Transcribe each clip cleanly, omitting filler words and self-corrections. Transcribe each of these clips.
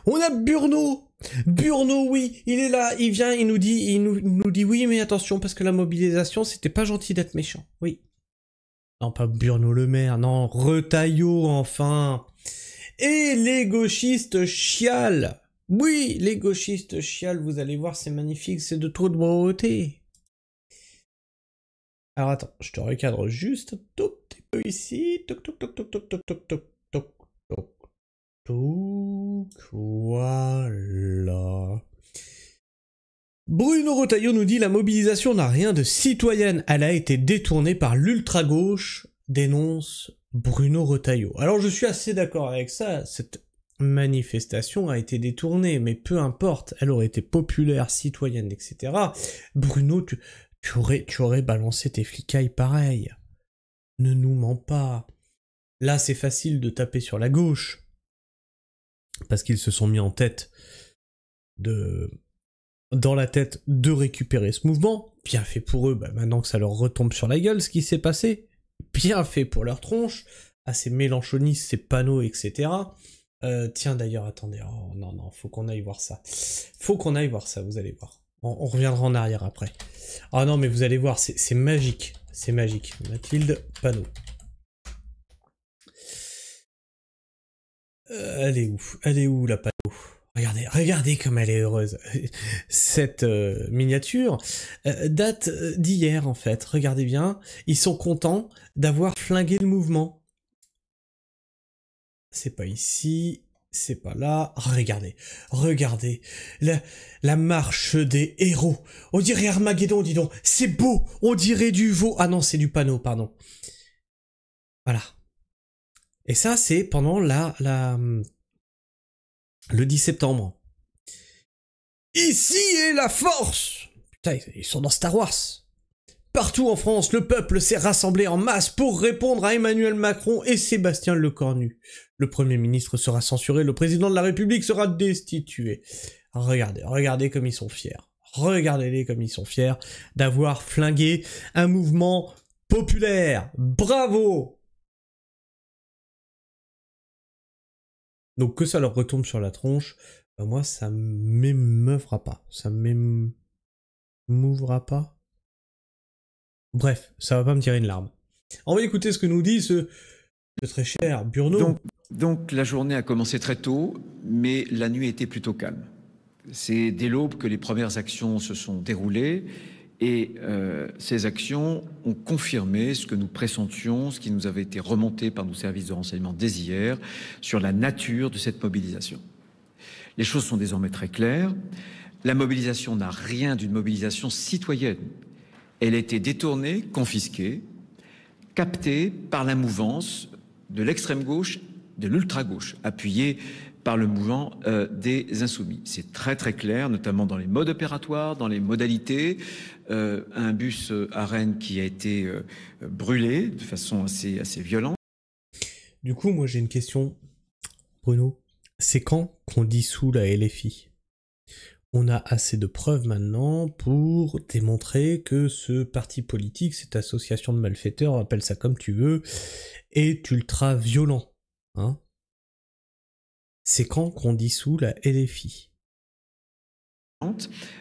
On a Burno. Burno, oui, il est là, il vient, il nous dit oui, mais attention, parce que la mobilisation, c'était pas gentil d'être méchant. Oui. Non, pas Burno le maire, non, Retailleau, enfin. Et les gauchistes chialent. Oui, les gauchistes chialent, vous allez voir, c'est magnifique, c'est de trop de beauté. Alors attends, je te recadre juste un tout petit peu ici. Toc toc toc toc toc toc toc toc toc toc toc. Voilà. Bruno Retailleau nous dit la mobilisation n'a rien de citoyenne, elle a été détournée par l'ultra-gauche, dénonce Bruno Retailleau. Alors je suis assez d'accord avec ça, cette manifestation a été détournée, mais peu importe, elle aurait été populaire, citoyenne, etc. Bruno, tu aurais balancé tes flicailles pareil. Ne nous mens pas. Là, c'est facile de taper sur la gauche, parce qu'ils se sont mis en tête dans la tête de récupérer ce mouvement. Bien fait pour eux, maintenant que ça leur retombe sur la gueule, ce qui s'est passé. Bien fait pour leur tronche, à ces mélanchonistes, ces panneaux, etc. Tiens d'ailleurs, attendez, oh non, faut qu'on aille voir ça. Faut qu'on aille voir ça, vous allez voir. On reviendra en arrière après. Ah non, mais vous allez voir, c'est magique. C'est magique. Mathilde Panneau. Elle est où la Panneau? Regardez comme elle est heureuse. Cette miniature date d'hier en fait. Regardez bien, ils sont contents d'avoir flingué le mouvement. C'est pas ici, c'est pas là. Regardez. La marche des héros. On dirait Armageddon, dis donc. C'est beau, on dirait du veau. Ah non, c'est du panneau, pardon. Voilà. Et ça, c'est pendant le 10 septembre. Ici est la force! Putain, ils sont dans Star Wars. Partout en France, le peuple s'est rassemblé en masse pour répondre à Emmanuel Macron et Sébastien Lecornu. Le Premier ministre sera censuré, le président de la République sera destitué. Regardez comme ils sont fiers. Regardez-les comme ils sont fiers d'avoir flingué un mouvement populaire. Bravo! Donc que ça leur retombe sur la tronche, moi ça m'émeuvra pas. Ça m'émouvra pas. Bref, ça va pas me tirer une larme. On va écouter ce que nous dit ce très cher Burno. Donc la journée a commencé très tôt, mais la nuit était plutôt calme. C'est dès l'aube que les premières actions se sont déroulées et ces actions ont confirmé ce que nous pressentions, ce qui nous avait été remonté par nos services de renseignement dès hier sur la nature de cette mobilisation. Les choses sont désormais très claires. La mobilisation n'a rien d'une mobilisation citoyenne. Elle a été détournée, confisquée, captée par la mouvance de l'extrême gauche, de l'ultra-gauche, appuyée par le mouvement des Insoumis. C'est très très clair, notamment dans les modes opératoires, dans les modalités. Un bus à Rennes qui a été brûlé de façon assez violente. Du coup, moi j'ai une question, Bruno. C'est quand qu'on dissout la LFI? On a assez de preuves maintenant pour démontrer que ce parti politique, cette association de malfaiteurs, appelle ça comme tu veux, est ultra violent. Hein? C'est quand qu'on dissout la LFI?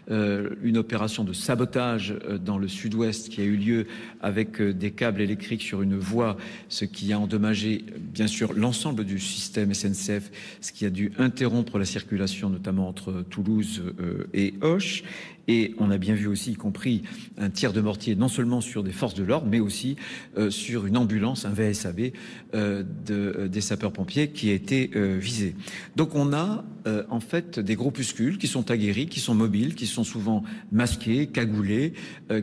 Une opération de sabotage dans le sud-ouest qui a eu lieu avec des câbles électriques sur une voie, ce qui a endommagé bien sûr l'ensemble du système SNCF, ce qui a dû interrompre la circulation notamment entre Toulouse et Auch. Et on a bien vu aussi, y compris un tir de mortier, non seulement sur des forces de l'ordre, mais aussi sur une ambulance, un VSAB des sapeurs-pompiers qui a été visé. Donc on a en fait des groupuscules qui sont aguerris, qui sont mobiles, qui sont souvent masqués, cagoulés,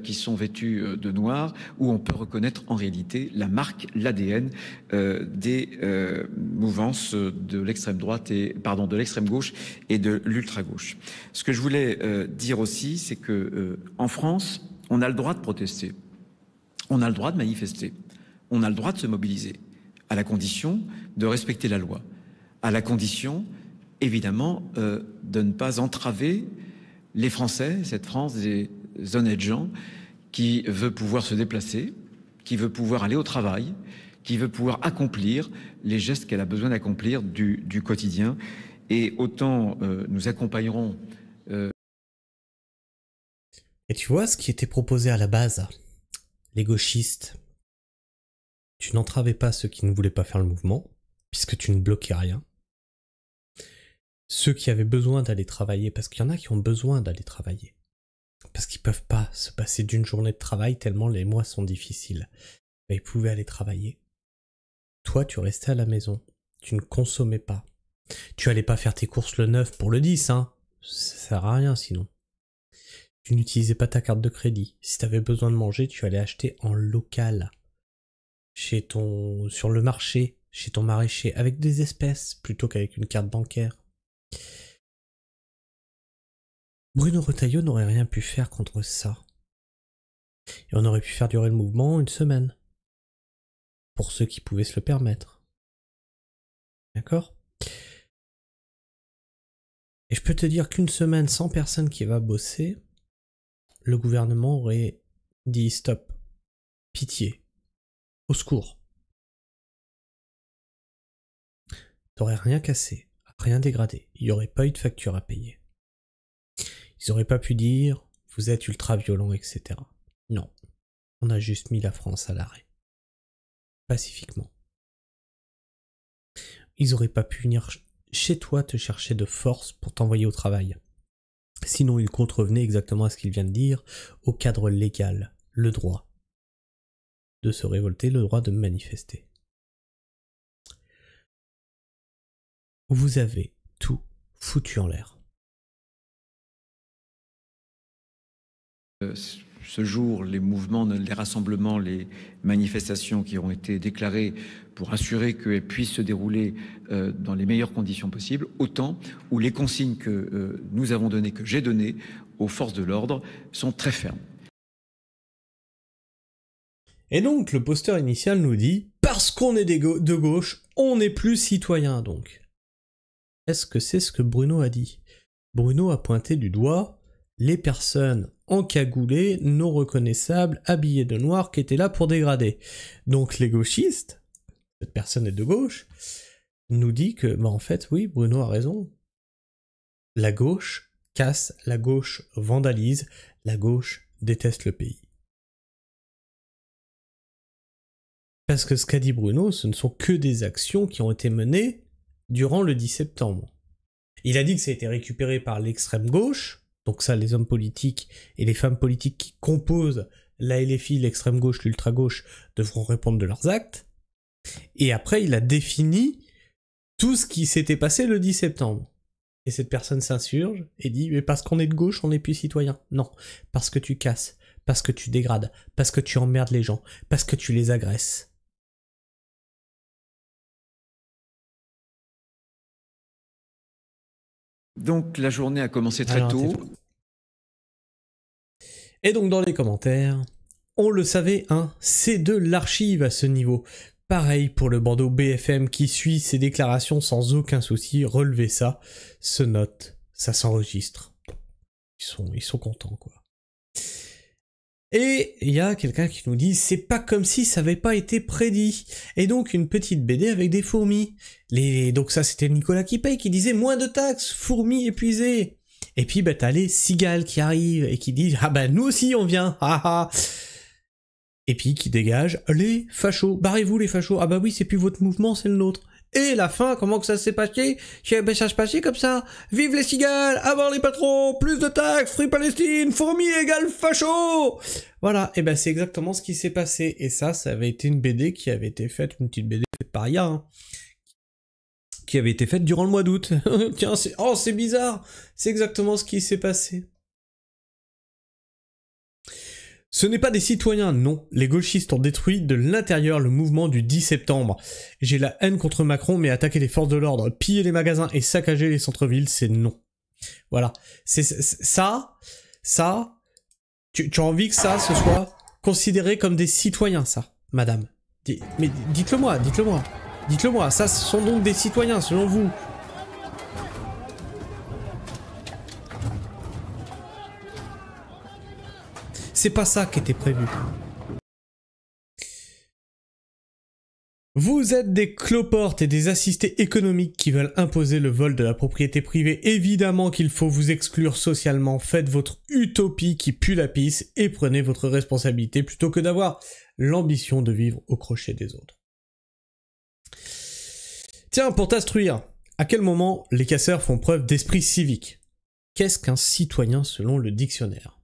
qui sont vêtus de noir, où on peut reconnaître en réalité la marque, l'ADN des mouvances de l'extrême droite de l'extrême gauche et de l'ultra-gauche. Ce que je voulais dire aussi, c'est que en France, on a le droit de protester, on a le droit de manifester, on a le droit de se mobiliser, à la condition de respecter la loi, à la condition, évidemment, de ne pas entraver les Français, cette France des honnêtes gens, qui veut pouvoir se déplacer, qui veut pouvoir aller au travail, qui veut pouvoir accomplir les gestes qu'elle a besoin d'accomplir du quotidien. et autant nous accompagnerons. Et tu vois ce qui était proposé à la base, les gauchistes, tu n'entravais pas ceux qui ne voulaient pas faire le mouvement, puisque tu ne bloquais rien. Ceux qui avaient besoin d'aller travailler, parce qu'il y en a qui ont besoin d'aller travailler, parce qu'ils peuvent pas se passer d'une journée de travail tellement les mois sont difficiles. Mais ils pouvaient aller travailler. Toi, tu restais à la maison, tu ne consommais pas. Tu allais pas faire tes courses le 9 pour le 10, hein. Ça sert à rien sinon. Tu n'utilisais pas ta carte de crédit. Si tu avais besoin de manger, tu allais acheter en local. Sur le marché, chez ton maraîcher, avec des espèces, plutôt qu'avec une carte bancaire. Bruno Retailleau n'aurait rien pu faire contre ça. Et on aurait pu faire durer le mouvement une semaine. Pour ceux qui pouvaient se le permettre. D'accord ? Et je peux te dire qu'une semaine sans personne qui va bosser, le gouvernement aurait dit stop, pitié, au secours. T'aurais rien cassé, rien dégradé, il n'y aurait pas eu de facture à payer. Ils auraient pas pu dire vous êtes ultra violent, etc. Non, on a juste mis la France à l'arrêt. Pacifiquement. Ils auraient pas pu venir chez toi te chercher de force pour t'envoyer au travail. Sinon, ils contrevenaient exactement à ce qu'il vient de dire, au cadre légal, le droit de se révolter, le droit de manifester. Vous avez tout foutu en l'air. Ce jour, les mouvements, les rassemblements, les manifestations qui ont été déclarées pour assurer qu'elles puissent se dérouler dans les meilleures conditions possibles, autant où les consignes que nous avons données, que j'ai données aux forces de l'ordre, sont très fermes. Et donc, le poster initial nous dit « Parce qu'on est de gauche, on n'est plus citoyen, donc. » Est-ce que c'est ce que Bruno a dit ? Bruno a pointé du doigt les personnes encagoulées, non reconnaissables, habillées de noir, qui étaient là pour dégrader. Donc les gauchistes, cette personne est de gauche, nous dit que, en fait, oui, Bruno a raison. La gauche casse, la gauche vandalise, la gauche déteste le pays. Parce que ce qu'a dit Bruno, ce ne sont que des actions qui ont été menées durant le 10 septembre. Il a dit que ça a été récupéré par l'extrême gauche, donc ça, les hommes politiques et les femmes politiques qui composent la LFI, l'extrême gauche, l'ultra gauche, devront répondre de leurs actes. Et après, il a défini tout ce qui s'était passé le 10 septembre. Et cette personne s'insurge et dit « Mais parce qu'on est de gauche, on n'est plus citoyen. » Non, parce que tu casses, parce que tu dégrades, parce que tu emmerdes les gens, parce que tu les agresses. Donc la journée a commencé très tôt. Et donc dans les commentaires, on le savait, hein, c'est de l'archive à ce niveau. Pareil pour le bandeau BFM qui suit ses déclarations sans aucun souci, relevez ça, se note, ça s'enregistre. Ils sont contents, quoi. Et il y a quelqu'un qui nous dit c'est pas comme si ça avait pas été prédit. Et donc une petite BD avec des fourmis. Donc ça c'était Nicolas Quipay qui disait moins de taxes, fourmis épuisées. Et puis t'as les cigales qui arrivent et qui disent ah nous aussi on vient, haha. Et puis qui dégagent les fachos. Barrez-vous les fachos. Ah oui c'est plus votre mouvement c'est le nôtre. Et la fin, comment que ça s'est passé? Ça se passait comme ça. Vive les cigales, avant les patrons, plus de taxes, Free Palestine, fourmis égale facho. Voilà, et c'est exactement ce qui s'est passé. Et ça avait été une BD qui avait été faite, une petite BD faite par Ria, hein, qui avait été faite durant le mois d'août. Tiens, c'est bizarre. C'est exactement ce qui s'est passé. Ce n'est pas des citoyens, non. Les gauchistes ont détruit de l'intérieur le mouvement du 10 septembre. J'ai la haine contre Macron, mais attaquer les forces de l'ordre, piller les magasins et saccager les centres-villes, c'est non. Voilà. C'est ça, tu as envie que ça, ce soit considéré comme des citoyens, ça, madame. Mais dites-le moi. Dites-le moi, ça, ce sont donc des citoyens, selon vous. C'est pas ça qui était prévu. Vous êtes des cloportes et des assistés économiques qui veulent imposer le vol de la propriété privée. Évidemment qu'il faut vous exclure socialement. Faites votre utopie qui pue la pisse et prenez votre responsabilité plutôt que d'avoir l'ambition de vivre au crochet des autres. Tiens, pour t'instruire, à quel moment les casseurs font preuve d'esprit civique? Qu'est-ce qu'un citoyen selon le dictionnaire?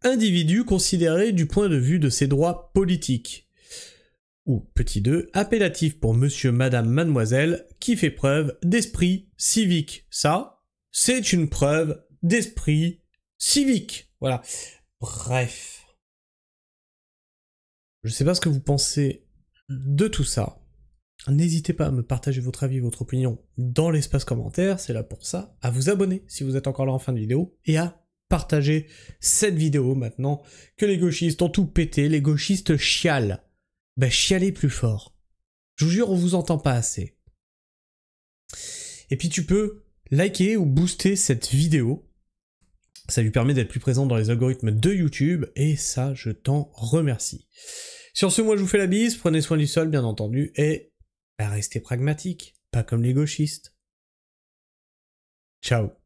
Individu considéré du point de vue de ses droits politiques. Ou, petit 2, appellatif pour monsieur, madame, mademoiselle, qui fait preuve d'esprit civique. Ça, c'est une preuve d'esprit civique. Voilà. Bref. Je sais pas ce que vous pensez de tout ça. N'hésitez pas à me partager votre avis, votre opinion dans l'espace commentaire, c'est là pour ça. À vous abonner si vous êtes encore là en fin de vidéo, et à partager cette vidéo maintenant que les gauchistes ont tout pété, les gauchistes chialent. Ben chialez plus fort. Je vous jure, on vous entend pas assez. Et puis tu peux liker ou booster cette vidéo. Ça lui permet d'être plus présent dans les algorithmes de YouTube, et ça, je t'en remercie. Sur ce, moi je vous fais la bise, prenez soin du sol bien entendu, et restez pragmatique, pas comme les gauchistes. Ciao.